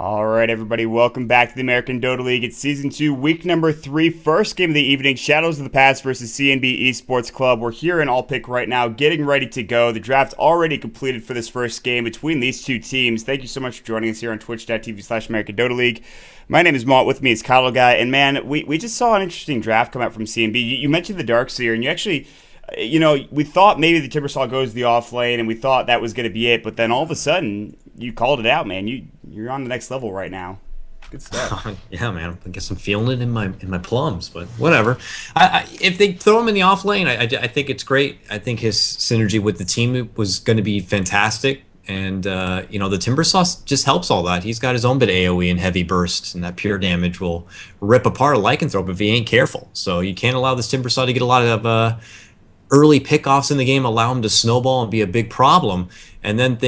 All right, everybody, welcome back to the American Dota League. It's Season 2, Week number 3, first game of the evening, Shadows of the Past versus CNB Esports Club. We're here in All Pick right now, getting ready to go. The draft already completed for this first game between these two teams. Thank you so much for joining us here on twitch.tv/American Dota League. My name is Malt, with me is Kyle Guy, and man, we just saw an interesting draft come out from CNB. You mentioned the Darkseer, and you actually... we thought maybe the Timbersaw goes to the off lane, and we thought that was going to be it. But then all of a sudden, you called it out, man. You're on the next level right now. Good stuff. Yeah, man. I guess I'm feeling it in my plums, but whatever. If they throw him in the off lane, I think it's great. I think his synergy with the team was going to be fantastic. And, the Timbersaw just helps all that. He's got his own bit of AoE and heavy bursts, and that pure damage will rip apart a Lycanthrope if he ain't careful. So you can't allow this Timbersaw to get a lot of... early pickoffs in the game, allow them to snowball and be a big problem, and then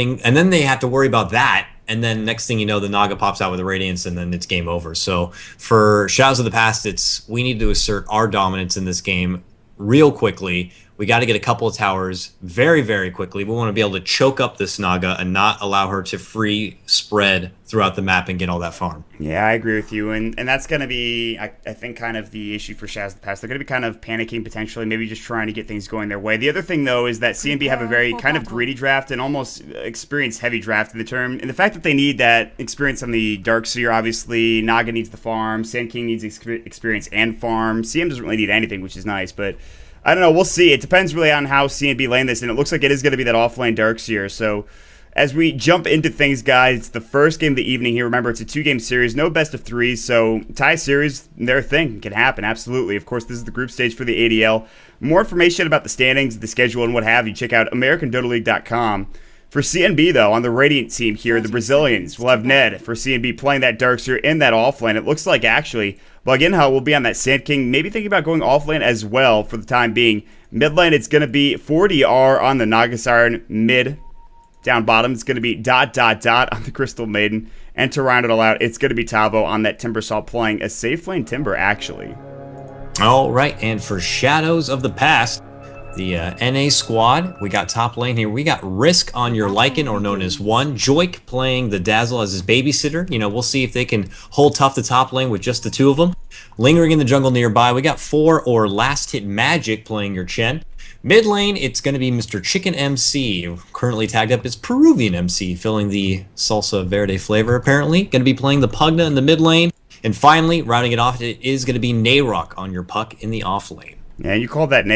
they have to worry about that, and then next thing you know, the Naga pops out with a Radiance, and then it's game over. So for Shadows of the Past, we need to assert our dominance in this game real quickly. We got to get a couple of towers very, very quickly. We want to be able to choke up this Naga and not allow her to free spread throughout the map and get all that farm. Yeah, I agree with you. And that's going to be, I think, kind of the issue for Shadows of the Past. They're going to be kind of panicking potentially, maybe just trying to get things going their way. The other thing, though, is that CNB have a very kind of greedy draft and almost experience-heavy draft in the term. And the fact that they need that experience on the Darkseer, obviously, Naga needs the farm, Sand King needs experience and farm. CM doesn't really need anything, which is nice, but... I don't know. We'll see. It depends really on how CNB lane this, and it looks like it is going to be that off-lane Darkseer. So as we jump into things, guys, it's the first game of the evening here. Remember, it's a two-game series, no best of threes, so tie series, their thing can happen, absolutely. Of course, this is the group stage for the ADL. More information about the standings, the schedule, and what have you, check out AmericanDotaLeague.com. For CNB, though, on the Radiant team here, the Brazilians will have Ned for CNB playing that Darkseer in that offlane. It looks like, actually, Buginha will be on that Sand King, maybe thinking about going offlane as well for the time being. Mid lane, it's going to be 4DR on the Nagasiren. Mid, down bottom, it's going to be ... on the Crystal Maiden. And to round it all out, it's going to be Tavo on that Timbersaw playing a safe lane Timber, actually. All right, and for Shadows of the Past, the NA squad, we got top lane here. We got Risk on your Lycan, or known as One. Joik playing the Dazzle as his babysitter. We'll see if they can hold tough the top lane with just the two of them. Lingering in the jungle nearby, we got 4 or Last Hit Magic playing your Chen. Mid lane, it's going to be Mr. Chicken MC, currently tagged up as Peruvian MC, filling the Salsa Verde flavor, apparently. Going to be playing the Pugna in the mid lane. And finally, rounding it off, it is going to be Nayrok on your Puck in the off lane. Yeah, you called that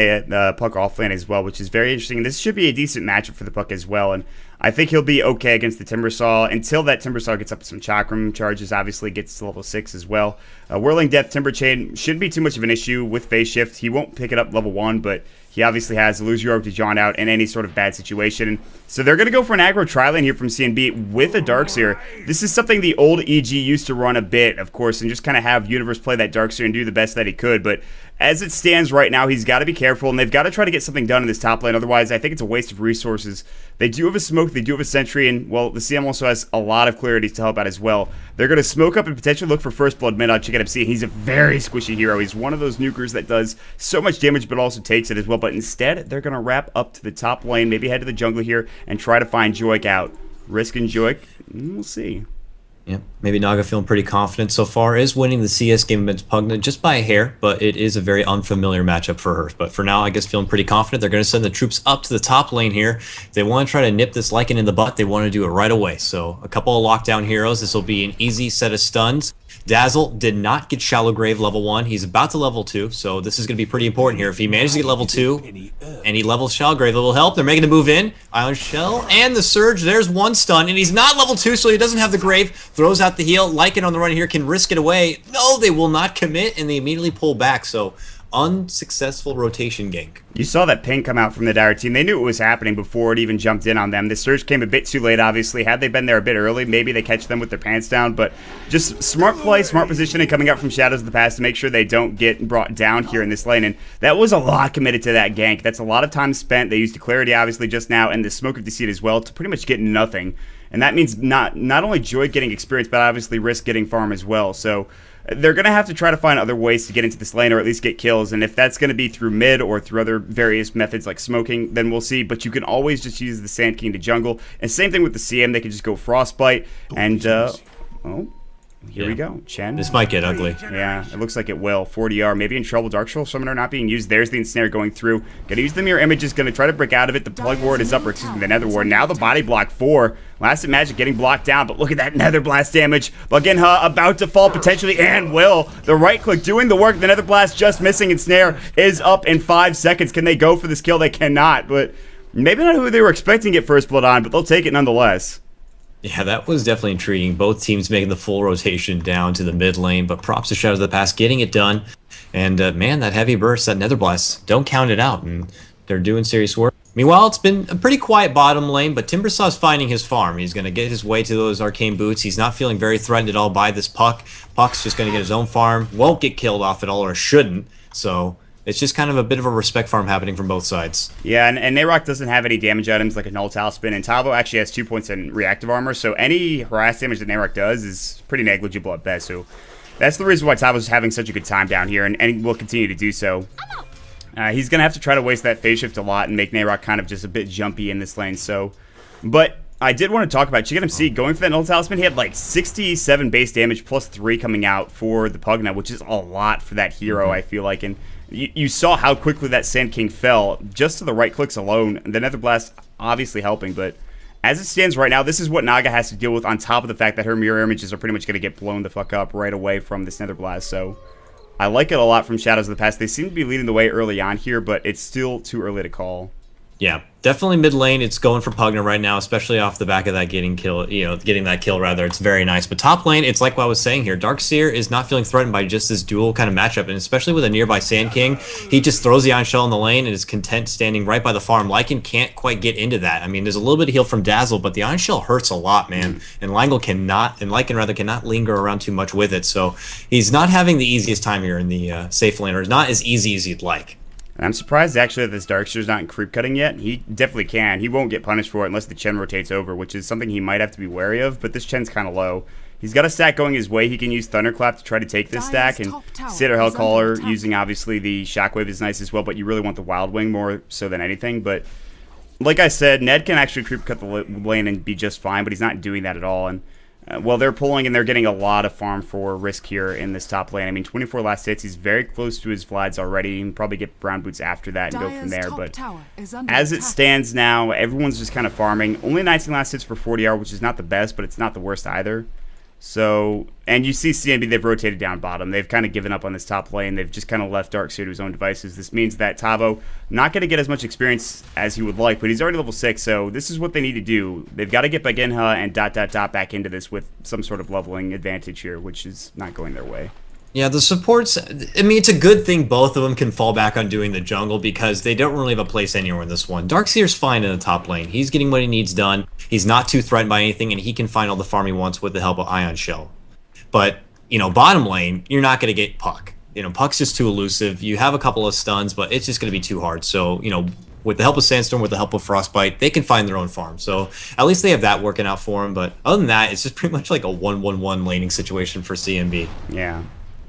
Puck offlane as well, which is very interesting. This should be a decent matchup for the Puck as well, and I think he'll be okay against the Timbersaw until that Timbersaw gets up to some Chakram charges, obviously gets to level 6 as well. Whirling Death Timber Chain shouldn't be too much of an issue with Phase Shift. He won't pick it up level 1, but he obviously has Lose Your Orb to John out in any sort of bad situation. So they're going to go for an aggro tri-lane here from CNB with a Darkseer. This is something the old EG used to run a bit, of course, and just kind of have Universe play that Darkseer and do the best that he could, but as it stands right now, he's got to be careful, and they've got to try to get something done in this top lane. Otherwise, I think it's a waste of resources. They do have a smoke, they do have a sentry, and, well, the CM also has a lot of clarity to help out as well. They're going to smoke up and potentially look for First Blood mid on Chicken MC. He's a very squishy hero. He's one of those nukers that does so much damage, but also takes it as well. But instead, they're going to wrap up to the top lane, maybe head to the jungle here, and try to find Joik out. Risk and Joik, we'll see. Yeah, maybe Naga feeling pretty confident so far, is winning the CS game against Pugna just by a hair, but it is a very unfamiliar matchup for her. But for now, I guess feeling pretty confident. They're going to send the troops up to the top lane here. If they want to try to nip this Lycan in the butt, they want to do it right away. So a couple of lockdown heroes. This will be an easy set of stuns. Dazzle did not get Shallow Grave level 1. He's about to level 2, so this is going to be pretty important here. If he manages to get level 2 and he levels Shallow Grave, it will help. They're making the move in. Ion Shell and the Surge. There's one stun, and he's not level 2, so he doesn't have the Grave. Throws out the heal. Lycan on the run here can risk it away. No, they will not commit, and they immediately pull back. So unsuccessful rotation gank. You saw that ping come out from the Dire team. They knew it was happening before it even jumped in on them. The surge came a bit too late, obviously. Had they been there a bit early, maybe they catch them with their pants down. But just smart play, smart positioning coming out from Shadows of the Past to make sure they don't get brought down here in this lane. And that was a lot committed to that gank. That's a lot of time spent. They used the clarity, obviously, just now, and the Smoke of Deceit as well to pretty much get nothing. And that means not only Joy getting experience, but obviously Risk getting farm as well. So they're going to have to try to find other ways to get into this lane or at least get kills. And if that's going to be through mid or through other various methods like smoking, then we'll see. But you can always just use the Sand King to jungle. And same thing with the CM. They can just go Frostbite and Oh, here we go. Chen. This might get ugly. Yeah, it looks like it will. 40R, maybe in trouble. Dark Soul Summoner not being used. There's the Ensnare going through. Gonna use the Mirror Image, is gonna try to break out of it. The Plug Ward is up, or excuse me, the Nether Ward. Now the Body Block 4. Lasted Magic getting blocked down, but look at that Nether Blast damage. Bagenha about to fall potentially, and will. The right click doing the work. The Nether Blast just missing. Ensnare is up in 5 seconds. Can they go for this kill? They cannot, but maybe not who they were expecting to get first blood on, but they'll take it nonetheless. Yeah, that was definitely intriguing. Both teams making the full rotation down to the mid lane, but props to Shadows of the Past getting it done. And man, that heavy burst, that Nether Blast, don't count it out, and they're doing serious work. Meanwhile, it's been a pretty quiet bottom lane, but Timbersaw's finding his farm. He's going to get his way to those arcane boots. He's not feeling very threatened at all by this Puck. Puck's just going to get his own farm, won't get killed off at all, or shouldn't. So it's just kind of a bit of a respect farm happening from both sides. Yeah, and Nayrok doesn't have any damage items like a Null Talisman, and Tavo actually has 2 points in reactive armor, so any harass damage that Nayrok does is pretty negligible at best. So that's the reason why Tavo's having such a good time down here, and will continue to do so. He's going to have to try to waste that phase shift a lot and make Nayrok kind of just a bit jumpy in this lane. So, but I did want to talk about Chicken MC going for that Null Talisman. He had like 67 base damage plus 3 coming out for the Pugna, which is a lot for that hero, I feel like. And you saw how quickly that Sand King fell just to the right clicks alone. The Nether Blast obviously helping, but as it stands right now, this is what Naga has to deal with on top of the fact that her mirror images are pretty much going to get blown the fuck up right away from this Nether Blast. So I like it a lot from Shadows of the Past. They seem to be leading the way early on here, but it's still too early to call. Yeah, definitely mid lane. It's going for Pugna right now, especially off the back of that getting that kill rather. It's very nice. But top lane, it's like what I was saying here. Darkseer is not feeling threatened by just this dual kind of matchup, and especially with a nearby Sand King, he just throws the Iron Shell in the lane and is content standing right by the farm. Lycan can't quite get into that. I mean, there's a little bit of heal from Dazzle, but the Iron Shell hurts a lot, man. And Lycan cannot linger around too much with it. So he's not having the easiest time here in the safe lane, or not as easy as you'd like. And I'm surprised actually that this Darkseer's not in creep cutting yet. He definitely can. He won't get punished for it unless the Chen rotates over, which is something he might have to be wary of, but this Chen's kind of low. He's got a stack going his way. He can use Thunderclap to try to take this stack, and Cedar Hellcaller using obviously the Shockwave is nice as well, but you really want the Wild Wing more so than anything. But like I said, Ned can actually creep cut the lane and be just fine, but he's not doing that at all. And well, they're pulling and they're getting a lot of farm for risk here in this top lane. I mean, 24 last hits. He's very close to his Vlads already. He can probably get Brown Boots after that and go from there. But as it stands now, everyone's just kind of farming. Only 19 last hits for 40R, which is not the best, but it's not the worst either. So, and you see CNB, they've rotated down bottom. They've kind of given up on this top lane. They've just kind of left Darkseer to his own devices. This means that Tavo not going to get as much experience as he would like, but he's already level 6, so this is what they need to do. They've got to get Bagenha and ... back into this with some sort of leveling advantage here, which is not going their way. Yeah, the supports, I mean, it's a good thing both of them can fall back on doing the jungle because they don't really have a place anywhere in this one. Darkseer's fine in the top lane. He's getting what he needs done. He's not too threatened by anything, and he can find all the farm he wants with the help of Ion Shell. But, you know, bottom lane, you're not going to get Puck. You know, Puck's just too elusive. You have a couple of stuns, but it's just going to be too hard. So, you know, with the help of Sandstorm, with the help of Frostbite, they can find their own farm. So at least they have that working out for them. But other than that, it's just pretty much like a 1-1-1 laning situation for CNB. Yeah.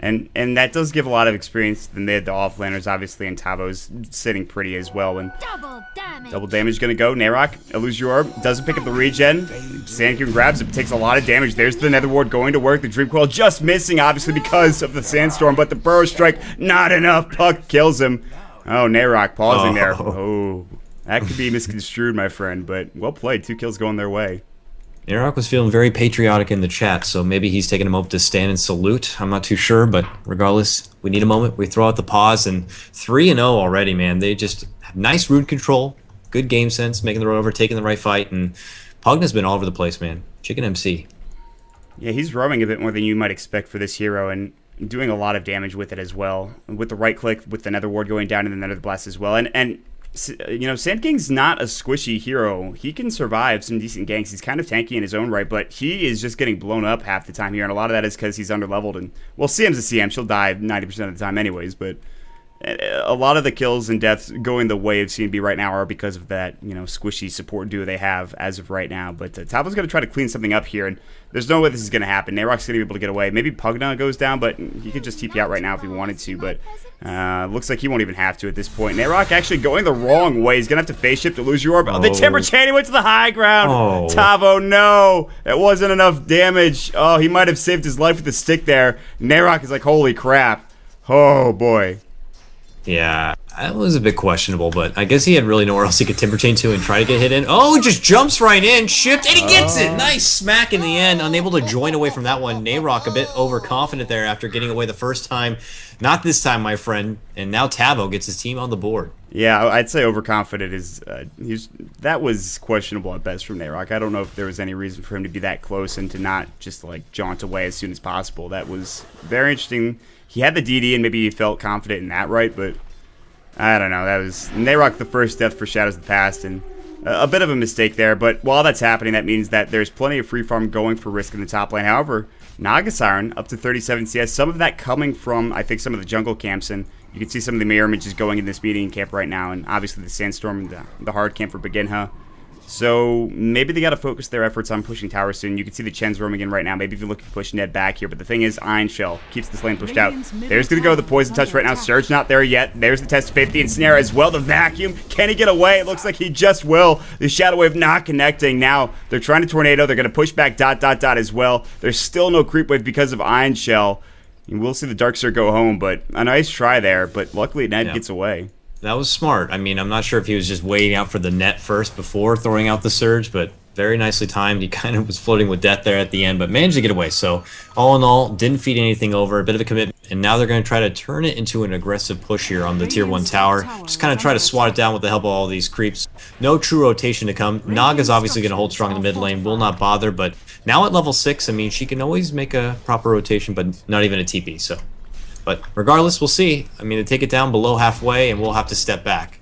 And that does give a lot of experience to the mid, the offlaners, obviously, and Tavo's sitting pretty as well. And double damage going to go. Nayrok, Illusion doesn't pick up the regen. Sandkin grabs it, takes a lot of damage. There's the Nether Ward going to work. The Dream Coil just missing, obviously, because of the Sandstorm, but the Burrow Strike, not enough. Puck kills him. Oh, Nayrok pausing there. Oh, that could be misconstrued, my friend, but well played. 2 kills going their way. Nayrok was feeling very patriotic in the chat, so maybe he's taking a moment to stand and salute. I'm not too sure, but regardless, we need a moment. We throw out the pause, and 3-0 already, man. They just have nice rune control, good game sense, making the road over, taking the right fight, and Pugna's been all over the place, man. Chicken MC. Yeah, he's roaming a bit more than you might expect for this hero, and doing a lot of damage with it as well. With the right click, with the Nether Ward going down, and the Nether Blast as well. And you know, Sand King's not a squishy hero. He can survive some decent ganks. He's kind of tanky in his own right, but he is just getting blown up half the time here, and a lot of that is because he's underleveled. And well, CM's a CM. She'll die 90% of the time anyways, but a lot of the kills and deaths going the way of CNB right now are because of that, squishy support duo they have as of right now. But Tavo's going to try to clean something up here, and there's no way this is going to happen. Nayrok's going to be able to get away. Maybe Pugna goes down, but he could just TP out right now if he wanted to, but looks like he won't even have to at this point. Nayrok actually going the wrong way. He's going to have to face shift to lose your orb. Oh, the Timber Chain, he went to the high ground. Oh. Tavo, no. That wasn't enough damage. Oh, he might have saved his life with the stick there. Nayrok is like, holy crap. Oh, boy. Yeah, that was a bit questionable, but I guess he had really nowhere else he could Timber Chain to and try to get hit in. Oh, he just jumps right in, shift, and he gets it! Nice smack in the end, unable to join away from that one. Nayrok a bit overconfident there after getting away the first time. Not this time, my friend, and now Tavo gets his team on the board. Yeah, I'd say overconfident is that was questionable at best from Nayrok. I don't know if there was any reason for him to be that close and to not just like jaunt away as soon as possible. That was very interesting. He had the DD and maybe he felt confident in that, right? But I don't know. That was Nayrok the first death for Shadows of the Past, and a bit of a mistake there. But while that's happening, that means that there's plenty of free farm going for Risk in the top lane. However, Naga Siren up to 37 CS. Some of that coming from, I think, some of the jungle camps, and you can see some of the mirror images going in this meeting camp right now, and obviously the Sandstorm, the hard camp for Beginha. So maybe they got to focus their efforts on pushing tower soon. You can see the Chens roaming in right now. Maybe if you look to push Ned back here. But the thing is, Iron Shell keeps this lane pushed out. There's going to go the Poison Touch right now. Surge not there yet. There's the Test of Faith, the Ensnare as well. The Vacuum. Can he get away? It looks like he just will. The Shadow Wave not connecting. Now they're trying to Tornado. They're going to push back ... as well. There's still no Creep Wave because of Iron Shell. And we'll see the Darkseer go home, but a nice try there. But luckily Ned gets away. That was smart. I mean, I'm not sure if he was just waiting out for the net first before throwing out the surge, but very nicely timed. He kind of was floating with death there at the end, but managed to get away. So all in all, didn't feed anything over, a bit of a commitment, and now they're going to try to turn it into an aggressive push here on the tier 1 tower. Just kind of try to swat it down with the help of all these creeps. No true rotation to come. Naga's obviously going to hold strong in the mid lane, will not bother, but now at level 6, I mean, she can always make a proper rotation, but not even a TP, so. But regardless, we'll see. I mean, they take it down below halfway, and we'll have to step back.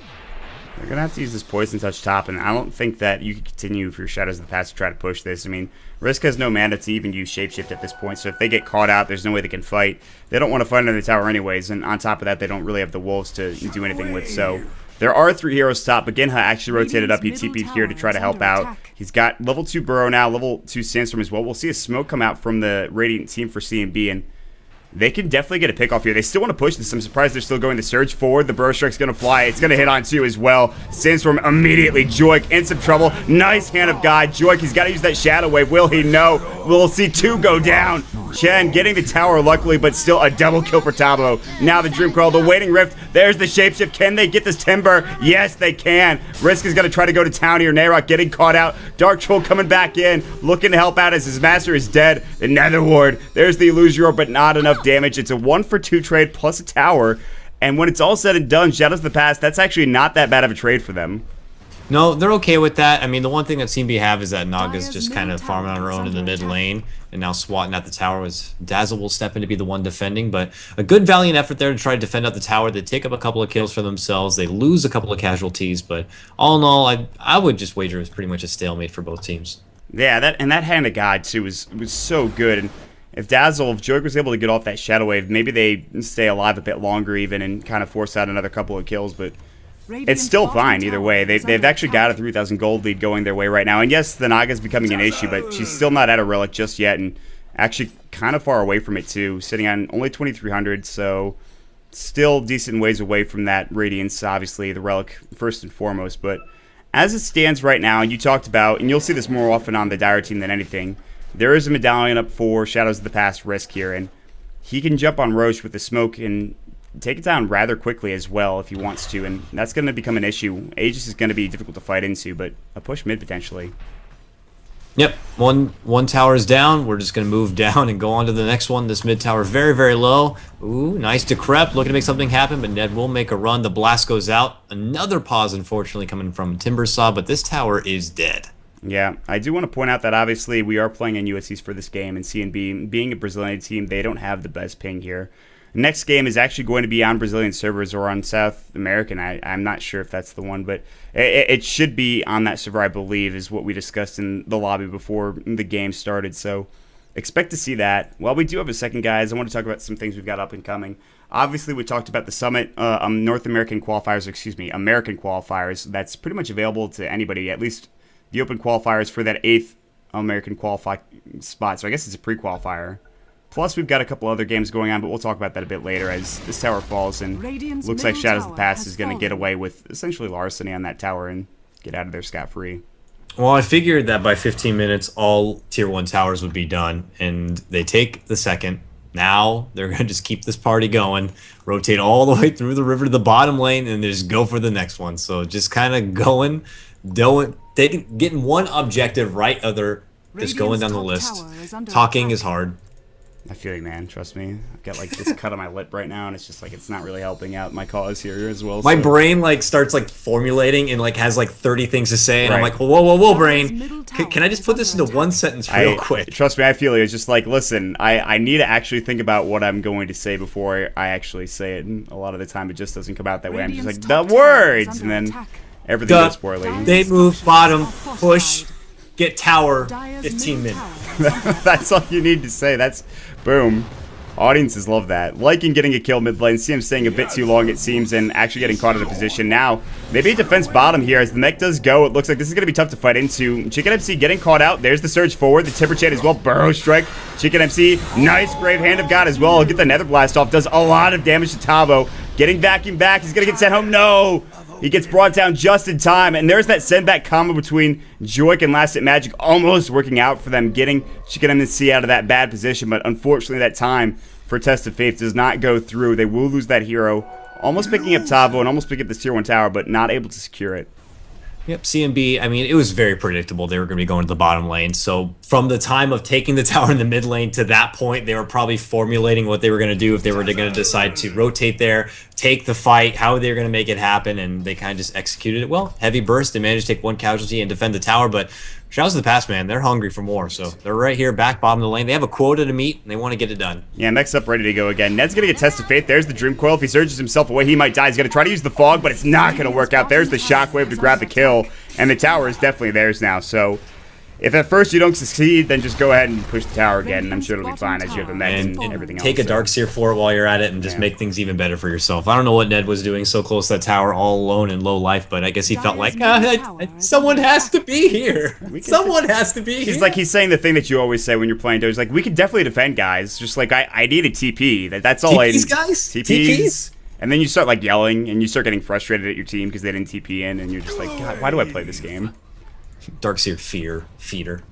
They're going to have to use this Poison Touch top, and I don't think that you can continue for Shadows of the Past to try to push this. I mean, Risk has no mana to even use Shapeshift at this point, so if they get caught out, there's no way they can fight. They don't want to fight under the tower anyways, and on top of that, they don't really have the Wolves to do anything with, so there are 3 heroes top. Beginha actually rotated up. He TP'd here to try to help out. He's got level 2 Burrow now, level 2 Sandstorm as well. We'll see a smoke come out from the Radiant team for CNB, and they can definitely get a pick off here. They still want to push this. I'm surprised they're still going to surge forward. The Burrow Strike's going to fly. It's going to hit on 2 as well. Sandstorm immediately. Joik in some trouble. Nice Hand of God. Joik, he's got to use that Shadow Wave. Will he? No. We'll see 2 go down. Chen getting the tower luckily, but still a double kill for Tavo. Now the Dream Crawl, the Waiting Rift. There's the Shapeshift. Can they get this Timber? Yes, they can. Risk is going to try to go to town here. Nayrok getting caught out. Dark Troll coming back in, looking to help out as his master is dead. The Nether Ward. There's the Illusion, but not enough damage. It's a 1-for-2 trade plus a tower. And when it's all said and done, Shadows of the Past, that's actually not that bad of a trade for them. No, they're okay with that. I mean, the one thing that CNB have is that Naga's just kind of farming on her own in the mid lane, and now swatting at the tower as Dazzle will step in to be the one defending. But a good valiant effort there to try to defend out the tower. They take up a couple of kills for themselves. They lose a couple of casualties, but all in all, I would just wager it was pretty much a stalemate for both teams. Yeah, that Hand of God too was so good. And if Joik was able to get off that Shadow Wave, maybe they stay alive a bit longer even and kind of force out another couple of kills, but it's still fine either way. They've actually got a 3,000 gold lead going their way right now. And yes, the Naga's becoming an issue, but she's still not at a relic just yet, and actually kind of far away from it too, sitting on only 2,300, so still decent ways away from that Radiance, obviously, the relic first and foremost. But as it stands right now, and you talked about, and you'll see this more often on the Dire team than anything, there is a medallion up for Shadows of the Past Risk here, and he can jump on Roche with the smoke and take it down rather quickly as well if he wants to, and that's going to become an issue. Aegis is going to be difficult to fight into, but a push mid potentially. Yep, one tower is down. We're just going to move down and go on to the next one. This mid tower is very, very low. Ooh, nice Decrep, looking to make something happen, but Ned will make a run. The blast goes out. Another pause, unfortunately, coming from Timbersaw, but this tower is dead. Yeah, I do want to point out that obviously we are playing in USCs for this game, and CNB, being a Brazilian team, they don't have the best ping here. Next game is actually going to be on Brazilian servers or on South American. I'm not sure if that's the one, but it should be on that server, I believe, is what we discussed in the lobby before the game started. So expect to see that. While we do have a second, guys, I want to talk about some things we've got up and coming. Obviously, we talked about the Summit, North American qualifiers, American qualifiers. That's pretty much available to anybody, at least the open qualifiers for that 8th American qualifying spot. So I guess it's a pre-qualifier. Plus, we've got a couple other games going on, but we'll talk about that a bit later as this tower falls, and looks like Shadows of the Past is going to get away with essentially larceny on that tower and get out of there scot-free. Well, I figured that by 15 minutes, all Tier 1 towers would be done, and they take the second. Now, they're going to just keep this party going, rotate all the way through the river to the bottom lane, and just go for the next one. So just kind of going, getting one objective right, just going down the list. Talking is hard. I feel you, man. Trust me. I've got like this cut on my lip right now, and it's just like it's not really helping out my cause here as well. My brain like starts like formulating and like has like 30 things to say, and I'm like, whoa, brain. Can I just put this into one sentence real quick? Trust me, I feel you. It's just like, listen, I need to actually think about what I'm going to say before I actually say it, and a lot of the time it just doesn't come out that way. I'm just like, the words, and then everything goes poorly. They move bottom, push, get tower, 15 minutes. That's all you need to say. That's boom. Audiences love that. Liking getting a kill mid lane. See him staying a bit too long, it seems, and actually getting caught in a position. Now, maybe a defense bottom here as the mech does go. It looks like this is going to be tough to fight into. Chicken MC getting caught out. There's the surge forward. The Timber Chain as well. Burrow strike. Chicken MC. Nice Brave Hand of God as well. Get the Nether Blast off. Does a lot of damage to Tavo. Getting vacuumed back. He's going to get sent home. No! He gets brought down just in time, and there's that send-back combo between Joik and Last Hit Magic almost working out for them, getting Chicken MC out of that bad position, but unfortunately that time for Test of Faith does not go through. They will lose that hero, almost picking up Tavo and almost picking up this Tier 1 tower, but not able to secure it. Yep, CNB, I mean, it was very predictable they were going to be going to the bottom lane. So from the time of taking the tower in the mid lane to that point, they were probably formulating what they were going to do if they were going to decide to rotate there, take the fight, how they were going to make it happen, and they kind of just executed it well. Heavy burst, they managed to take one casualty and defend the tower, but Shadows of the Past, man, they're hungry for more. So they're right here, back bottom of the lane. They have a quota to meet, and they want to get it done. Yeah, next up, ready to go again. Ned's going to get Test of Faith. There's the Dream Coil. If he surges himself away, he might die. He's going to try to use the Fog, but it's not going to work out. There's the Shockwave to grab the kill, and the tower is definitely theirs now. So if at first you don't succeed, then just go ahead and push the tower again, and I'm sure it'll be fine as you have the mech and everything else. Take a Darkseer for it while you're at it and just make things even better for yourself. I don't know what Ned was doing so close to that tower all alone in low life, but I guess he felt like, someone has to be here. Someone has to be here. He's saying the thing that you always say when you're playing Dota. He's like, we can definitely defend, guys. Just like, I need a TP. That's all I need. TPs? And then you start like yelling, and you start getting frustrated at your team because they didn't TP in, and you're just like, God, why do I play this game? Darkseer feeder.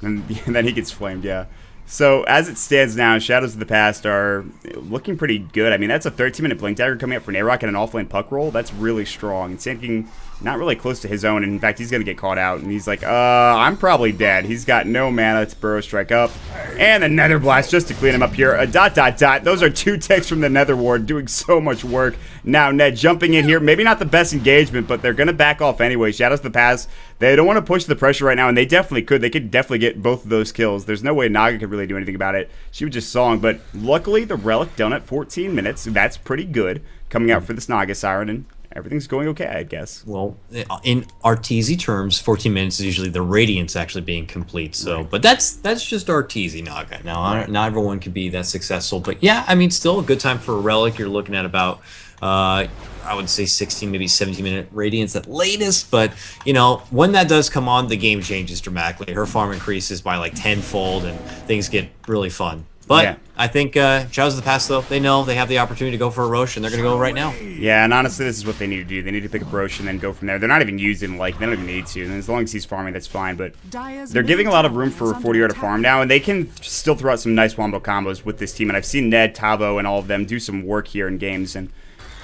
And then he gets flamed, yeah. So, as it stands now, Shadows of the Past are looking pretty good. I mean, that's a 13-minute Blink Dagger coming up for Nayrok and an off-lane puck roll. That's really strong. And Sand King not really close to his own. And in fact, he's going to get caught out. And he's like, I'm probably dead. He's got no mana to Burrow Strike up. And the Nether Blast just to clean him up here. Those are 2 ticks from the Nether Ward doing so much work. Now, Ned jumping in here. Maybe not the best engagement, but they're going to back off anyway. Shadows of the Past, they don't want to push the pressure right now, and they definitely could. They could definitely get both of those kills. There's no way Naga could really do anything about it. She was just sawing, but luckily the Relic done at 14 minutes. That's pretty good coming out for this Naga Siren, and everything's going okay, I guess. Well, in RTZ terms, 14 minutes is usually the Radiance actually being complete. So, right. But that's just RTZ Naga. Now, not everyone can be that successful, but yeah, I mean, still a good time for a Relic. You're looking at about I would say 16, maybe 17-minute Radiance at latest, but, you know, when that does come on, the game changes dramatically. Her farm increases by like tenfold, and things get really fun. But yeah. I think Shadows of the Past, though, they know they have the opportunity to go for a Roche, and they're going to go right now. Yeah, and honestly, this is what they need to do. They need to pick up Roche and then go from there. They're not even using, like, they don't even need to. And as long as he's farming, that's fine. But they're giving a lot of room for 40-yard to farm now, and they can still throw out some nice wombo combos with this team. And I've seen Ned, Tavo, and all of them do some work here in games. And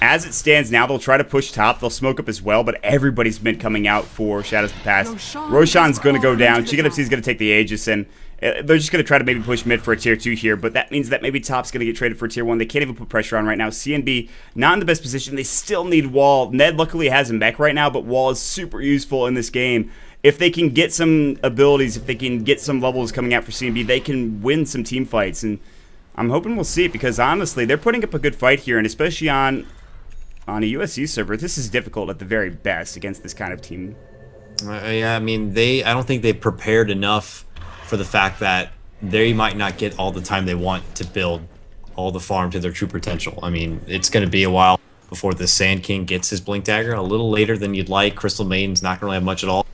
as it stands now, they'll try to push top. They'll smoke up as well, but everybody's been coming out for Shadows of the Past. Roshan's going to go down. Chicken FC is going to take the Aegis, and they're just going to try to maybe push mid for a tier 2 here, but that means that maybe top's going to get traded for tier 1. They can't even put pressure on right now. CNB, not in the best position. They still need Wall. Ned luckily has him back right now, but Wall is super useful in this game. If they can get some abilities, if they can get some levels coming out for CNB, they can win some team fights, and I'm hoping we'll see it, because honestly, they're putting up a good fight here, and especially on a USC server, this is difficult at the very best against this kind of team. Yeah, I mean, I don't think they prepared enough for the fact that they might not get all the time they want to build all the farm to their true potential. I mean, it's going to be a while before the Sand King gets his Blink Dagger, a litlittle later than you'd like. Crystal Maiden's not going to really have much at all.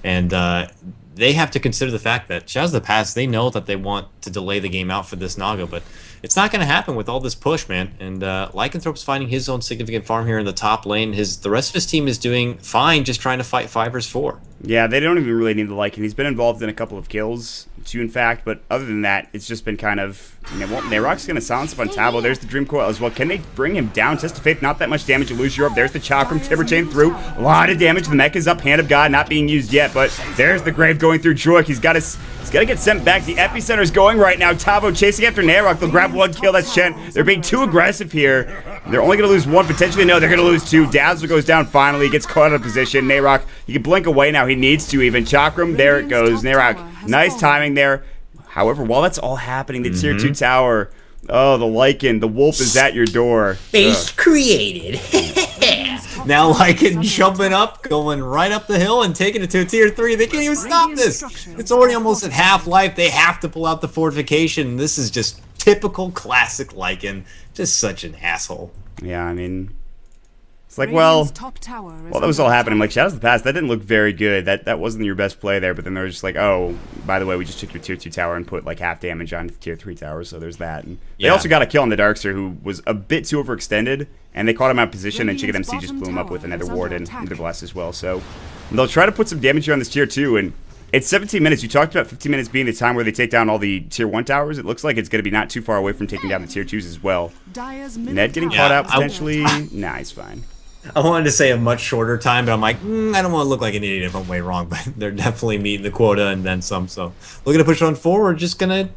And they have to consider the fact that Shadows of the Past, they know that they want to delay the game out for this Naga, but it's not going to happen with all this push, man. And Lycanthrope's finding his own significant farm here in the top lane. The rest of his team is doing fine, just trying to fight 5 vs 4. Yeah, they don't even really need the Lycan. He's been involved in a couple of kills, 2 in fact, but other than that, it's just been kind of, Nayrok's going to silence up on Tabo. There's the Dream Coil as well. Can they bring him down? Test of Faith, not that much damage. You lose Europe. There's the Chakram, Timber Chain through. A lot of damage. The mech is up. Hand of God not being used yet, but there's the Grave going through Joik. He's got to get sent back. The epicenter is going right now. Tabo chasing after Nayrok. They'll grab 1 kill. That's Chen. They're being too aggressive here. They're only going to lose 1. Potentially, no, they're going to lose 2. Dazzler goes down finally. He gets caught out of position. Nayrok, he can blink away now. He needs to even. Chakram, there it goes. Nayrok, nice timing there. However, while that's all happening, the tier 2 tower, oh, the Lycan, the wolf is at your door. Base created. Now Lycan jumping up, going right up the hill and taking it to a tier 3. They can't even stop this. It's already almost at half-life. They have to pull out the fortification. This is just typical classic Lycan. Just such an asshole. Yeah, I mean, it's like, well, while that was all happening, like, Shadows of the Past, that didn't look very good. That wasn't your best play there, but then they were just like, oh, by the way, we just took your tier 2 tower and put, like, half damage on the tier 3 tower, so there's that. And they also got a kill on the Darkster, who was a bit too overextended, and they caught him out of position, and Chicken MC just blew him up with another ward and Nether Blast as well. So they'll try to put some damage here on this tier 2, and it's 17 minutes. You talked about 15 minutes being the time where they take down all the tier 1 towers. It looks like it's going to be not too far away from taking down the tier 2s as well. Ned getting caught out potentially? Nah, he's fine. I wanted to say a much shorter time, but I'm like, I don't want to look like an idiot if I'm way wrong, but they're definitely meeting the quota and then some. So looking to push on forward,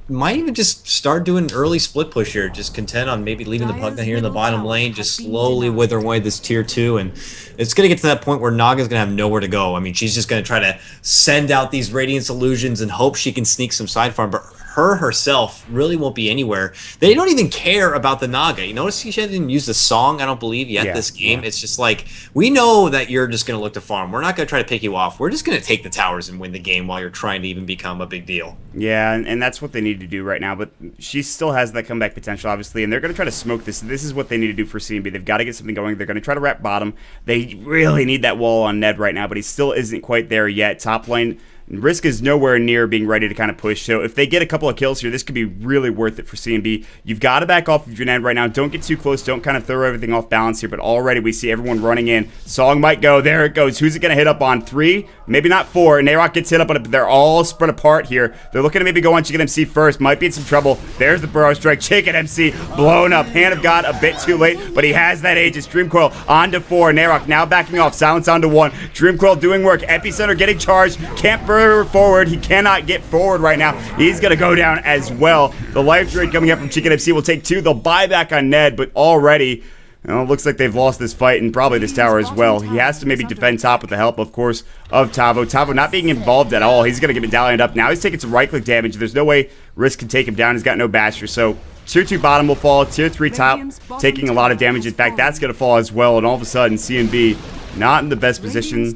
might even just start doing an early split push here. Just content on maybe leaving the Pugna here in the bottom lane, just slowly wither away this tier 2. And it's going to get to that point where Naga's going to have nowhere to go. I mean, she's just going to try to send out these Radiance Illusions and hope she can sneak some side farm, but herself really won't be anywhere. They don't even care about the Naga. You notice she hasn't used a song, I don't believe, yet this game. It's just like, we know that you're just going to look to farm. We're not going to try to pick you off. We're just going to take the towers and win the game while you're trying to even become a big deal. Yeah, and that's what they need to do right now, but she still has that comeback potential, obviously, and they're going to try to smoke this. This is what they need to do for CNB. They've got to get something going. They're going to try to wrap bottom. They really need that wall on Ned right now, but he still isn't quite there yet. Top lane, Risk is nowhere near being ready to kind of push, so if they get a couple of kills here, this could be really worth it for CNB. You've got to back off of your Ned right now. Don't get too close. Don't kind of throw everything off balance here, but already we see everyone running in. Song might go. There it goes. Who's it going to hit up on? 3? Maybe not 4. Nayrok gets hit up on it, but they're all spread apart here. They're looking to maybe go on Chicken MC first. Might be in some trouble. There's the Burrow Strike. Chicken MC blown up. Hand of God a bit too late, but he has that Aegis. Dream Coil on to 4. Nayrok now backing off. Silence on to 1. Dream Coil doing work. Epicenter getting charged. Can't further forward. He cannot get forward right now. He's going to go down as well. The life drain coming up from Chicken FC will take 2. They'll buy back on Ned, but already, it looks like they've lost this fight and probably this tower as well. He has to maybe defend top with the help, of course, of Tavo. Tavo not being involved at all. He's going to get medallioned up. Now he's taking some right-click damage. There's no way Risk can take him down. He's got no basher, so tier 2 bottom will fall. Tier 3 top taking a lot of damage. In fact, that's going to fall as well, and all of a sudden, CNB not in the best position.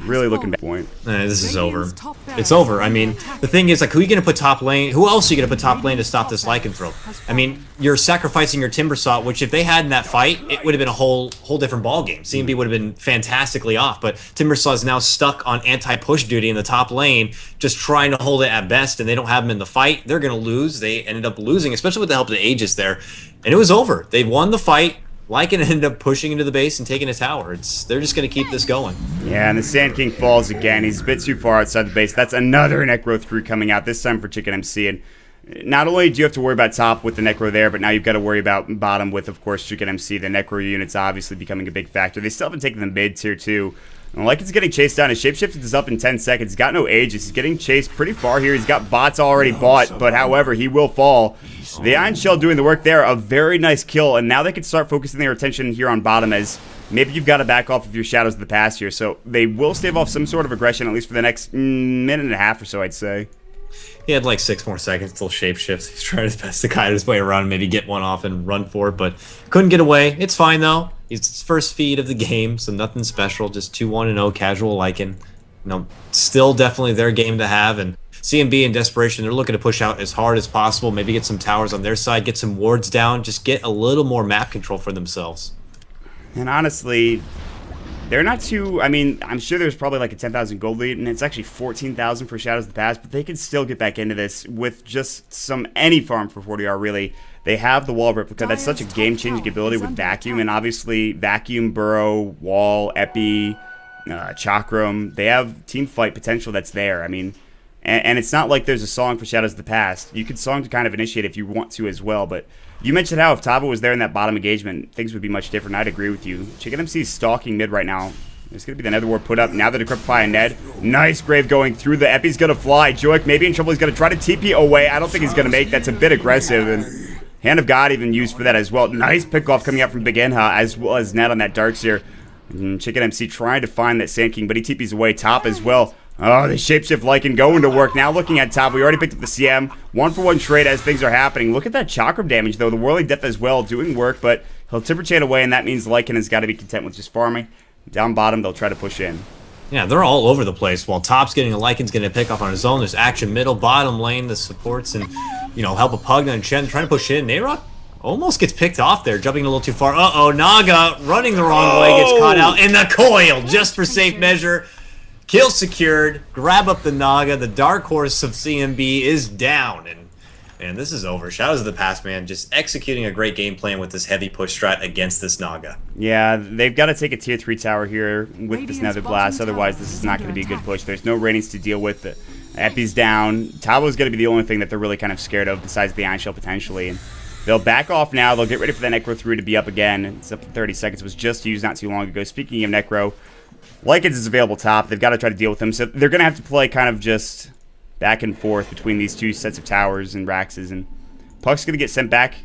Really looking back point. This is over. It's over. I mean, the thing is, like, who are you going to put top lane? Who else are you going to put top lane to stop this Lycanthrope? I mean, you're sacrificing your Timbersaw, which if they had in that fight, it would have been a whole different ball game. CNB would have been fantastically off, but Timbersaw is now stuck on anti-push duty in the top lane, just trying to hold it at best, and they don't have him in the fight. They're going to lose. They ended up losing, especially with the help of the Aegis there, and it was over. They won the fight. Lycan ended up pushing into the base and taking a tower. They're just going to keep this going. Yeah, and the Sand King falls again. He's a bit too far outside the base. That's another Necro 3 coming out, this time for Chicken MC. And not only do you have to worry about top with the Necro there, but now you've got to worry about bottom with, of course, Chicken MC. The Necro unit's obviously becoming a big factor. They still haven't taken the mid tier 2. And Lycan's getting chased down. His shapeshift is up in 10 seconds. He's got no Aegis. He's getting chased pretty far here. He's got bots already bought, but however, he will fall. The Iron Shell doing the work there. A very nice kill, and now they can start focusing their attention here on bottom as maybe you've got to back off of your Shadows of the Past here. So they will stave off some sort of aggression, at least for the next minute and a half or so, I'd say. He had like 6 more seconds till shapeshifts. He's trying his best to guide his way around, maybe get one off and run for it, but couldn't get away. It's fine though. It's his first feed of the game, so nothing special. Just 2-1-0 casual Lycan. Still definitely their game to have, and CNB in desperation, they're looking to push out as hard as possible, maybe get some towers on their side, get some wards down, just get a little more map control for themselves. And honestly, they're not too, I mean, I'm sure there's probably like a 10,000 gold lead, and it's actually 14,000 for Shadows of the Past, but they can still get back into this with just any farm for 40R, really. They have the Wall Replica. That's such a game-changing ability with Vacuum, and obviously Vacuum, Burrow, Wall, Epi, Chakram. They have team fight potential that's there. I mean, and it's not like there's a song for Shadows of the Past. You could song to kind of initiate if you want to as well, but you mentioned how if Tavo was there in that bottom engagement, things would be much different. I'd agree with you. Chicken MC is stalking mid right now. There's going to be the Nether Ward put up. Now the Decrepify and Ned. Nice Grave going through. The Epi's going to fly. Joik maybe in trouble. He's going to try to TP away. I don't think he's going to make. That's a bit aggressive. And Hand of God even used for that as well. Nice pick-off coming out from Big Inha, as well as Ned on that Darkseer. And Chicken MC trying to find that Sand King, but he TP's away. Top as well. Oh, the Shapeshift Lycan going to work. Now looking at top, we already picked up the CM. 1-for-1 trade as things are happening. Look at that Chakram damage, though. The Whirling Death as well doing work, but he'll Timber Chain away, and that means Lycan has got to be content with just farming. Down bottom, they'll try to push in. Yeah, they're all over the place. While top's getting a Lycan's getting a pick off on his own, there's action middle, bottom lane, the supports, and, help a Pug and Chen trying to push in. Nayrok almost gets picked off there, jumping a little too far. Uh-oh, Naga running the wrong way, gets caught out in the coil, just for safe measure. Kill secured, grab up the Naga, the Dark Horse of CNB is down, and this is over. Shadows of the Past, man, just executing a great game plan with this heavy push strat against this Naga. Yeah, they've got to take a tier 3 tower here with this Nether Blast, otherwise this is not going to be a good push. There's no ratings to deal with. Epi's down. Tavo's going to be the only thing that they're really kind of scared of besides the Iron Shell potentially. And they'll back off now. They'll get ready for the Necro 3 to be up again. It's up to 30 seconds. It was just used not too long ago. Speaking of Necro, Lycans is available top. They've got to try to deal with him. So they're going to have to play kind of just back and forth between these two sets of towers and Raxes. And Puck's going to get sent back.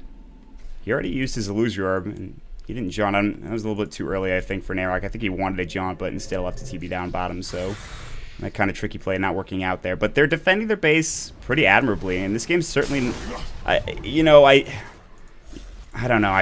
He already used his Illusory Orb, and he didn't jaunt on. That was a little bit too early, I think, for Nayrok. I think he wanted a jaunt, but instead left the TB down bottom. So that kind of tricky play not working out there. But they're defending their base pretty admirably. And this game's certainly, I don't know.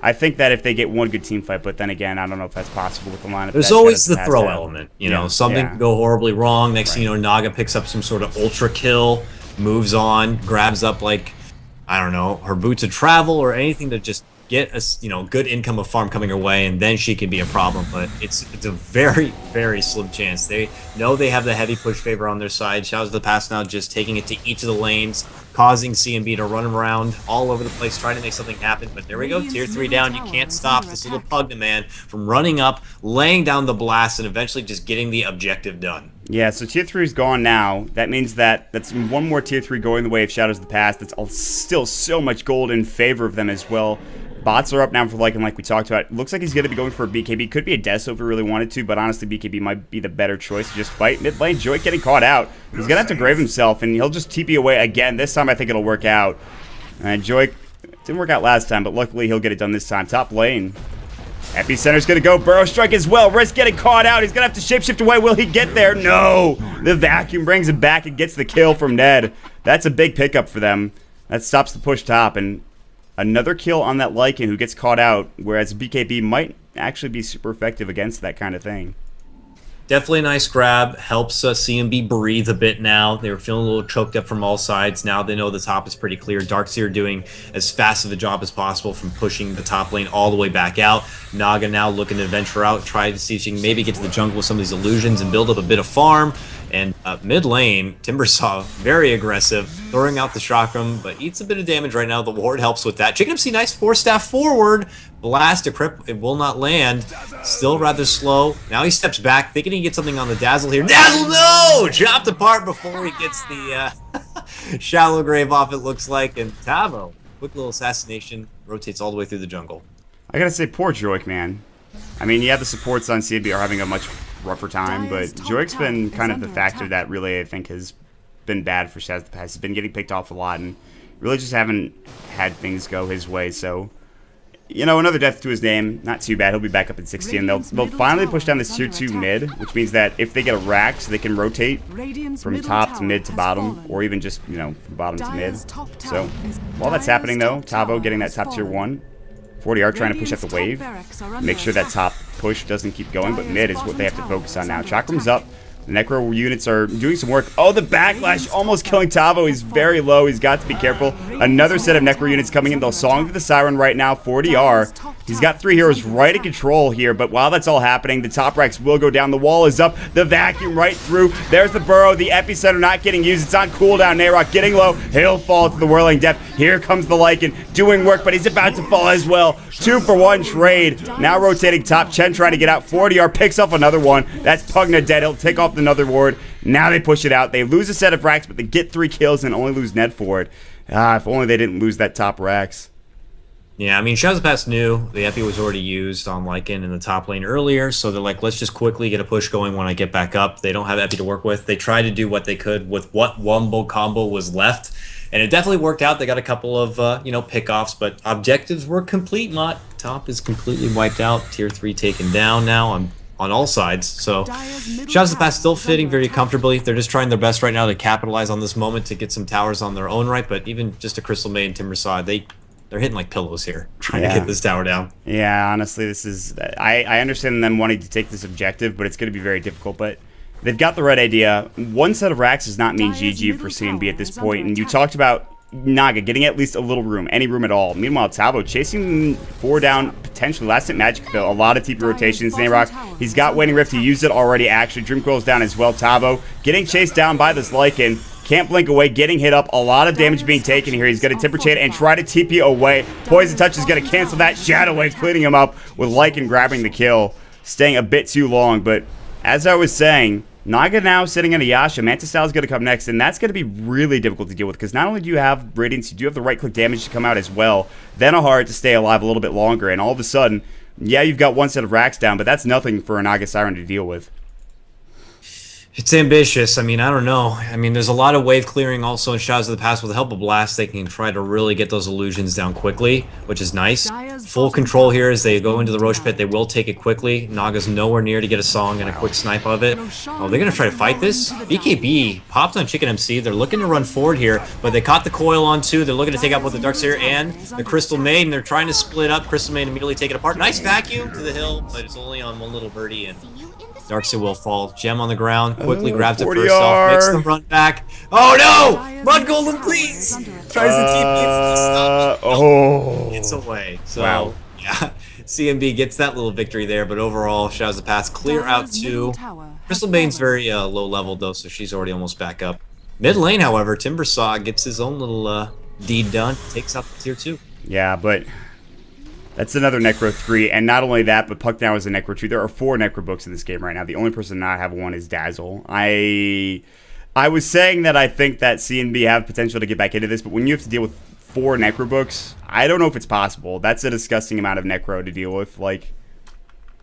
I think that if they get one good team fight, but then again, I don't know if that's possible with the lineup. There's always the throw element. Something can go horribly wrong. Next thing you know, Naga picks up some sort of ultra kill, moves on, grabs up her boots of travel or anything to just get a good income of farm coming her way, and then she can be a problem. But it's a very, very slim chance. They know they have the heavy push favor on their side. Shadows of the Past now just taking it to each of the lanes, causing CNB to run around all over the place, trying to make something happen. But there we go, tier 3 down. You can't stop this little Pugna man from running up, laying down the blast, and eventually just getting the objective done. Yeah, so tier 3 is gone now. That means that's one more tier 3 going the way of Shadows of the Past. That's still so much gold in favor of them as well. Bots are up now for Lycan, like we talked about. Looks like he's going to be going for a BKB. Could be a Deso if he really wanted to, but honestly, BKB might be the better choice to just fight. Mid lane, Joik getting caught out. He's going to have to grave himself, and he'll just TP away again. This time, I think it'll work out. And Joik didn't work out last time, but luckily, he'll get it done this time. Top lane. Epicenter's going to go. Burrow Strike as well. Risk getting caught out. He's going to have to shapeshift away. Will he get there? No. The Vacuum brings him back and gets the kill from Ned. That's a big pickup for them. That stops the push top, and another kill on that Lycan who gets caught out, whereas BKB might actually be super effective against that kind of thing. Definitely a nice grab. Helps CNB breathe a bit now. They were feeling a little choked up from all sides. Now they know the top is pretty clear. Darkseer doing as fast of a job as possible from pushing the top lane all the way back out. Naga now looking to venture out, try to see if she can maybe get to the jungle with some of these illusions and build up a bit of farm. And mid lane, Timbersaw, very aggressive, throwing out the Chakram, but eats a bit of damage right now. The ward helps with that. Chicken MC, nice 4-staff forward. Blast, it will not land. Still rather slow. Now he steps back, thinking he can get something on the Dazzle here. Dazzle, no! Chopped apart before he gets the shallow grave off, it looks like. And Tavo, quick little assassination, rotates all the way through the jungle. I gotta say, poor Joik, man. I mean, yeah, the supports on CNB are having a much rougher time, but Joik's been kind of the factor that really, I think, has been bad for Shadows of the Past. He's been getting picked off a lot and really just haven't had things go his way. So, another death to his name. Not too bad. He'll be back up in 60, and they'll finally push down this tier 2 mid, which means that if they get a Rax, they can rotate from top to mid to bottom, or even just, from bottom to mid. So, while that's happening, though, Tavo getting that top tier 1. 40R trying to push up the wave, make sure that top push doesn't keep going, but mid is what they have to focus on now. Chakram's up. The Necro units are doing some work. Oh, the backlash almost killing Tavo. He's very low. He's got to be careful. Another set of Necro units coming in. They'll Song to the Siren right now for DR. He's got 3 heroes right in control here, but while that's all happening, the top racks will go down. The wall is up. The vacuum right through. There's the burrow. The epicenter not getting used. It's on cooldown. Nayrok getting low. He'll fall to the whirling death. Here comes the Lycan doing work, but he's about to fall as well. 2-for-1 trade. Now rotating top. Chen trying to get out. 4DR picks up another one. That's Pugna dead. He'll take off another ward. Now they push it out. They lose a set of racks, but they get 3 kills and only lose Ned for it. If only they didn't lose that top racks. Yeah, I mean, Shadows of the Past knew the Epi was already used on Lycan in the top lane earlier, so they're like, let's just quickly get a push going when I get back up. They don't have Epi to work with. They tried to do what they could with what Wumbo combo was left, and it definitely worked out. They got a couple of, pickoffs, but objectives were complete. Not top is completely wiped out. Tier 3 taken down now on all sides. So Shadows of the Past still fitting very comfortably. They're just trying their best right now to capitalize on this moment to get some towers on their own right, but even just a Crystal Maid and Timbersaw, they're hitting like pillows here, trying to get this tower down. Yeah, honestly, this is... I understand them wanting to take this objective, but it's going to be very difficult. But they've got the right idea. One set of racks does not mean GG for CNB at this point. And you talked about Naga getting at least a little room, any room at all. Meanwhile, Tavo chasing 4 down, potentially. Last hit Magic Fill, a lot of TP rotations. Nayrok, he's got Waning Rift. He used it already, actually. Dream Coil's down as well. Tavo getting chased down by this Lycan. Can't blink away, getting hit up. A lot of damage being taken here. He's going to Temper Chain and try to TP away. Poison Touch is going to cancel that. Shadow Wave cleaning him up with Lycan grabbing the kill. Staying a bit too long, but as I was saying, Naga now sitting in a Yasha. Manta Style is going to come next, and that's going to be really difficult to deal with because not only do you have Radiance, you do have the right-click damage to come out as well. Then a hard to stay alive a little bit longer, and all of a sudden, yeah, you've got one set of racks down, but that's nothing for a Naga Siren to deal with. It's ambitious. I mean, I don't know. I mean, there's a lot of wave clearing also in Shadows of the Past. With the help of Blast, they can try to really get those illusions down quickly, which is nice. Full control here as they go into the Roche Pit. They will take it quickly. Naga's nowhere near to get a song and a quick snipe of it. Oh, they're going to try to fight this? BKB popped on Chicken MC. They're looking to run forward here, but they caught the coil on 2. They're looking to take out both the Darkseer and the Crystal Maiden. They're trying to split up. Crystal Maiden immediately take it apart. Nice vacuum to the hill, but it's only on one little birdie, and Darkseer will fall. Gem on the ground. Quickly grabs it first off. Makes the run back. Oh no! Run, Golden, please! Tries to TP. Oh. It's away. So, wow. Yeah. CNB gets that little victory there, but overall, Shadows of the Past clear out 2. Crystal Bane's very low level though, so she's already almost back up. Mid lane, however, Timbersaw gets his own little deed done. Takes out the tier 2. Yeah, but that's another Necro 3, and not only that, but Puck now is a Necro 2. There are 4 Necro books in this game right now. The only person not have one is Dazzle. I was saying that I think that CNB have potential to get back into this, but when you have to deal with 4 Necro books, I don't know if it's possible. That's a disgusting amount of Necro to deal with. Like,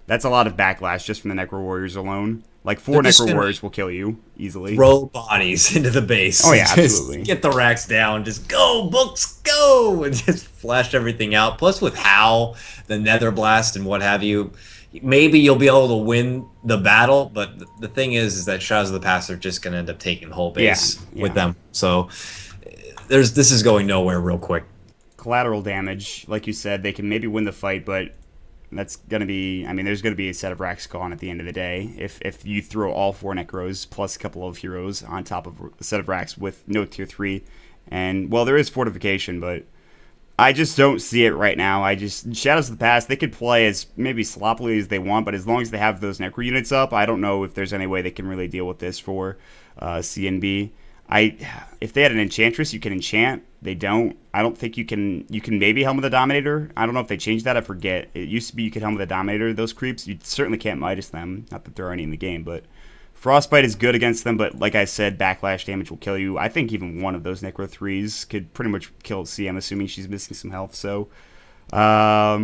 that's a lot of backlash just from the Necro Warriors alone. Like, 4 Necro Warriors will kill you easily. Throw bodies into the base. Oh, yeah, just absolutely. Get the racks down. Just go, books, go! And just flash everything out. Plus, with Howl, the Nether Blast, and what have you, maybe you'll be able to win the battle, but the thing is that Shadows of the Past are just going to end up taking the whole base with them. So, this is going nowhere real quick. Collateral damage, like you said, they can maybe win the fight, but that's going to be, I mean, there's going to be a set of racks gone at the end of the day. If you throw all 4 Necros plus a couple of heroes on top of a set of racks with no tier 3. And, well, there is fortification, but I just don't see it right now. Shadows of the Past, they could play as maybe sloppily as they want, but as long as they have those Necro units up, I don't know if there's any way they can really deal with this for CNB. If they had an Enchantress, you can enchant. They don't. I don't think you can maybe Helm of the Dominator. I don't know if they changed that. I forget. It used to be you could Helm of the Dominator those creeps. You certainly can't Midas them. Not that there are any in the game, but Frostbite is good against them. But like I said, backlash damage will kill you. I think even one of those Necro 3s could pretty much kill CM, assuming she's missing some health. So, I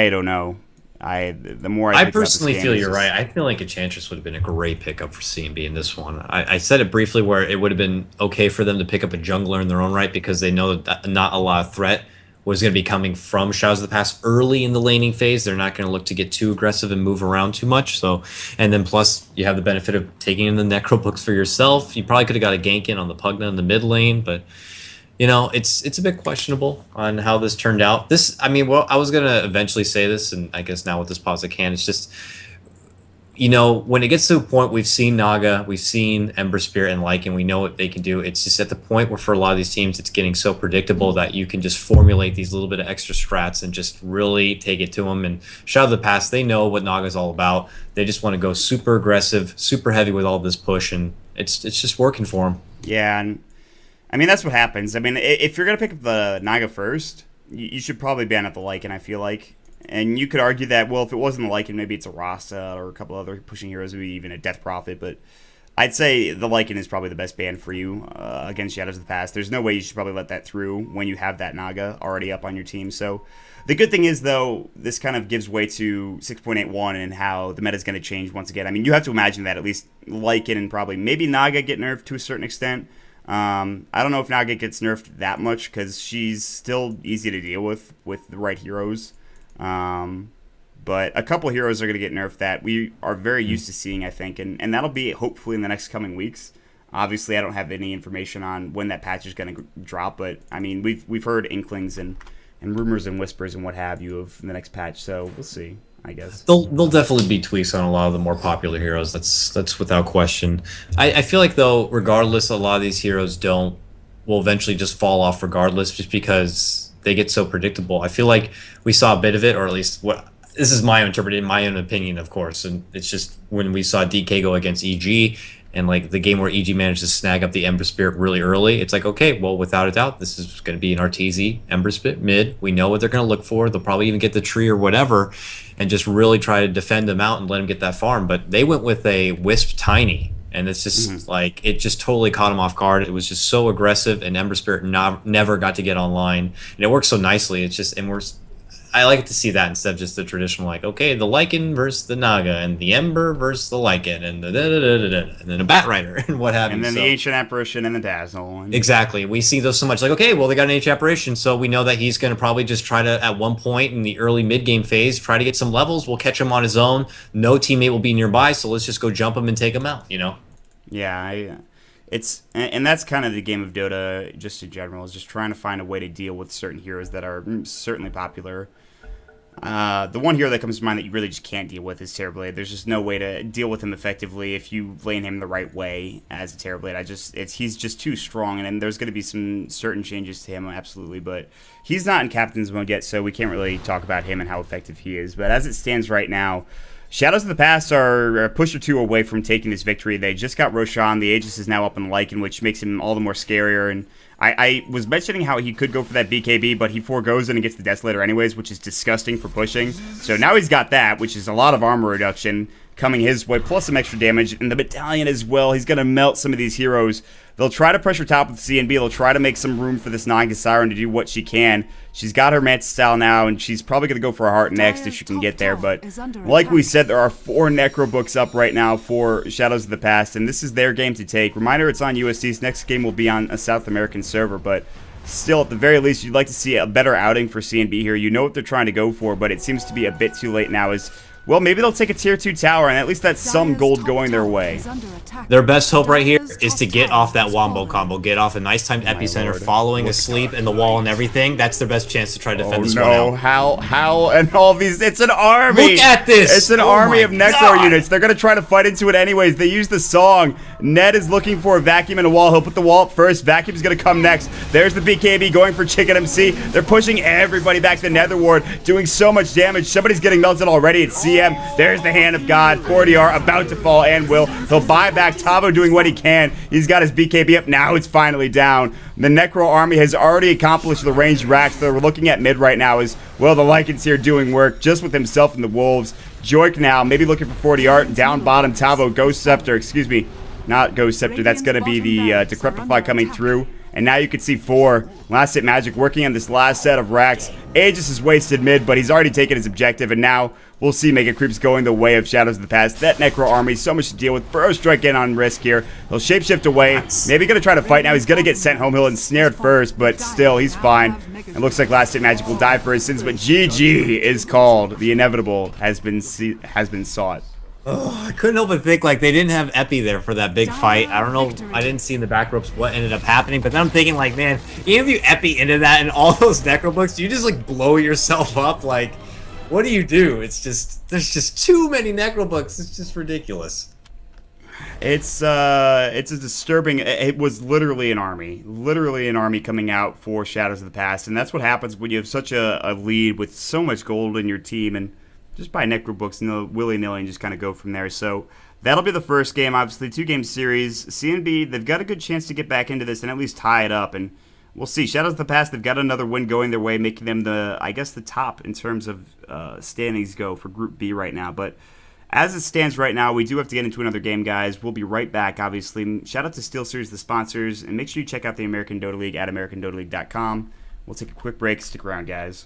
don't know. The more I personally feel you're right. I feel like Enchantress would have been a great pickup for CNB in this one. I said it briefly where it would have been okay for them to pick up a jungler in their own right because they know that not a lot of threat was going to be coming from Shadows of the Past early in the laning phase. They're not going to look to get too aggressive and move around too much. So, and then plus you have the benefit of taking in the Necro books for yourself. You probably could have got a gank in on the Pugna in the mid lane, but you know, it's a bit questionable on how this turned out. I mean, well, I was going to eventually say this, and I guess now with this pause I can. It's just you know, when it gets to a point, we've seen Naga, we've seen Ember Spirit and Lycan, we know what they can do. It's just at the point where for a lot of these teams, it's getting so predictable that you can just formulate these little bit of extra strats and just really take it to them. And Shadow of the Past, they know what Naga's all about. They just want to go super aggressive, super heavy with all this push, and it's just working for them. Yeah, and I mean, that's what happens. I mean, if you're going to pick up the Naga first, you should probably ban out the Lycan, I feel like. And you could argue that, well, if it wasn't the Lycan, maybe it's a Rasa or a couple other pushing heroes, maybe even a Death Prophet. But I'd say the Lycan is probably the best ban for you against Shadows of the Past. There's no way you should probably let that through when you have that Naga already up on your team. So the good thing is, though, this kind of gives way to 6.81 and how the meta is going to change once again. I mean, you have to imagine that at least Lycan and probably maybe Naga get nerfed to a certain extent. I don't know if Naga gets nerfed that much because she's still easy to deal with the right heroes. But a couple heroes are going to get nerfed that we are very used to seeing, I think, and that'll be hopefully in the next coming weeks. Obviously, I don't have any information on when that patch is going to drop, but I mean, we've heard inklings and rumors and whispers and what have you of the next patch, so we'll see. I guess they'll definitely be tweaks on a lot of the more popular heroes. That's without question. I feel like though, regardless, a lot of these heroes will eventually just fall off regardless, just because they get so predictable. I feel like we saw a bit of it, or at least this is my own opinion, of course, and it's just when we saw DK go against EG. And like the game where EG managed to snag up the Ember Spirit really early, it's like, okay, well, without a doubt, this is going to be an Arteezy Ember Spirit mid. We know what they're going to look for. They'll probably even get the tree or whatever and just really try to defend them out and let them get that farm. But they went with a Wisp Tiny, and it's just like, it just totally caught them off guard. It was just so aggressive, and Ember Spirit never got to get online. And it works so nicely. It's just, I like to see that instead of just the traditional, like, okay, the Lycan versus the Naga, and the Ember versus the Lycan, and the and then a Bat Rider, and what have you. And then the Ancient Apparition and the Dazzle. Exactly. We see those so much, like, okay, well, they got an Ancient Apparition, so we know that he's going to probably just try to, at one point in the early mid-game phase, try to get some levels. We'll catch him on his own. No teammate will be nearby, so let's just go jump him and take him out, you know? Yeah, and that's kind of the game of Dota, just in general, is just trying to find a way to deal with certain heroes that are certainly popular. The one hero that comes to mind that you really just can't deal with is Terrorblade. There's just no way to deal with him effectively if you lane him the right way as a Terrorblade. He's just too strong, and there's going to be some certain changes to him, absolutely, but he's not in Captain's mode yet, so we can't really talk about him and how effective he is. But as it stands right now, Shadows of the Past are a push or two away from taking this victory. They just got Roshan. The Aegis is now up in Lycan, which makes him all the more scarier. And I was mentioning how he could go for that BKB, but he foregoes it and gets the Desolator anyways, which is disgusting for pushing. So now he's got that, which is a lot of armor reduction coming his way, plus some extra damage. And the Battalion as well. He's going to melt some of these heroes. They'll try to pressure top with CNB. They'll try to make some room for this Naga Siren to do what she can. She's got her Mantis style now, and she's probably going to go for a heart next if she can get there. But like we said, there are 4 Necro books up right now for Shadows of the Past, and this is their game to take. Reminder, it's on USD's next game will be on a South American server, but still, at the very least, you'd like to see a better outing for CNB here. You know what they're trying to go for, but it seems to be a bit too late now as... well, maybe they'll take a tier 2 tower, and at least that's some gold going their way. Their best hope right here is to get off that wombo combo, get off a nice timed epicenter, following asleep in the wall and everything. That's their best chance to try to defend this one out. How, and all these, it's an army! Look at this! It's an army of Necro units. They're going to try to fight into it anyways. They use the song. Ned is looking for a vacuum and a wall. He'll put the wall up first. Vacuum's going to come next. There's the BKB going for Chicken MC. They're pushing everybody back to Nether Ward, doing so much damage. Somebody's getting melted already. It's CM. There's the Hand of God. 40R about to fall and will. He'll buy back. Tavo doing what he can. He's got his BKB up. Now it's finally down. The Necro army has already accomplished the ranged racks. They're looking at mid right now as, well, the Lycan's here doing work just with himself and the Wolves. Joik now, maybe looking for 40R. Down bottom, Tavo, Ghost Scepter, excuse me. Not Ghost Scepter. That's going to be the Decrepify coming through. And now you can see 4 Last Hit Magic working on this last set of racks. Aegis is wasted mid, but he's already taken his objective, and now we'll see Mega Creeps going the way of Shadows of the Past. That Necro army, so much to deal with. Burrow Strike in on risk here. He'll shapeshift away. Maybe going to try to fight now. He's going to get sent home. He'll ensnared first, but still, he's fine. It looks like Last Hit Magic will die for his sins, but GG is called. The inevitable has been sought. Oh, I couldn't help but think, like, they didn't have Epi there for that big fight. I don't know. I didn't see in the back ropes what ended up happening, but then I'm thinking, like, man, even if you Epi into that and all those Necro books, you just, like, blow yourself up. Like, What do you do? It's just there's just too many Necrobooks. It's just ridiculous. It's a disturbing. It was literally an army coming out for Shadows of the Past, and that's what happens when you have such a lead with so much gold in your team, and just buy Necrobooks and willy nilly and just kind of go from there. So that'll be the first game, obviously 2-game series. CNB, they've got a good chance to get back into this and at least tie it up, and we'll see. Shadows of the Past, they've got another win going their way, making them the top in terms of standings go for Group B right now, but. As it stands right now, we do have to get into another game, guys. We'll be right back, obviously. Shout out to SteelSeries, the sponsors, and make sure you check out the American Dota League at AmericanDotaLeague.com. We'll take a quick break. Stick around, guys.